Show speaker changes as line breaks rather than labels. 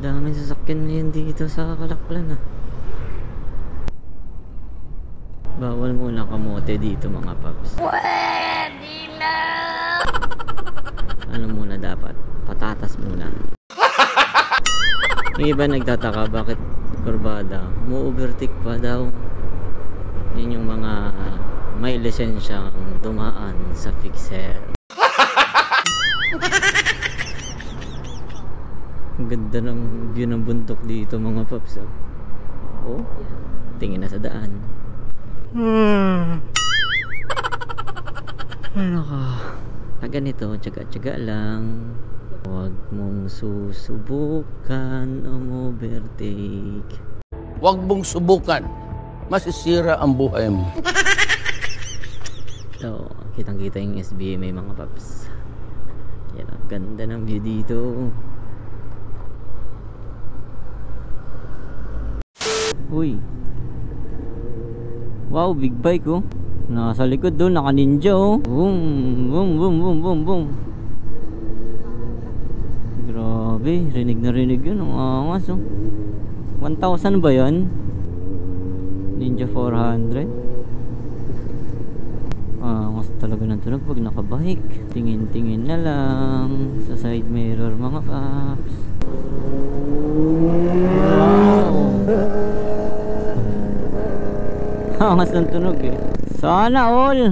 daming sasakyan ngayon dito sa Kalaklan ah. Bawal muna kamote dito mga paps. Pwede na! Ano muna dapat? Patatas muna. Yung iba nagtataka bakit kurbada, mo-overtake pa daw. Yun yung mga may lisensyang dumaan sa fixer. Ang ganda ng view ng bundok dito mga paps. Oh, tingin na sa daan. Ano ka? Pag ganito, tsaga-tsaga lang. Huwag mong susubukan overtake.
Huwag mong subukan. Masisira ang buhay mo.
So, kitang-kita yung SBMA mga paps. Yan, ang ganda ng view dito. Uy. Wow, big bike oh. Nasa likod doon, naka ninja oh. Boom, boom, boom, boom, boom, boom. Grabe, rinig na rinig yun. Ang angas oh. 1,000 ba yan? Ninja 400. Angas talaga ng tunog pag nakabike. Tingin-tingin na lang sa side mirror mga paps. Wow. Angas ng tunog eh. Sana all.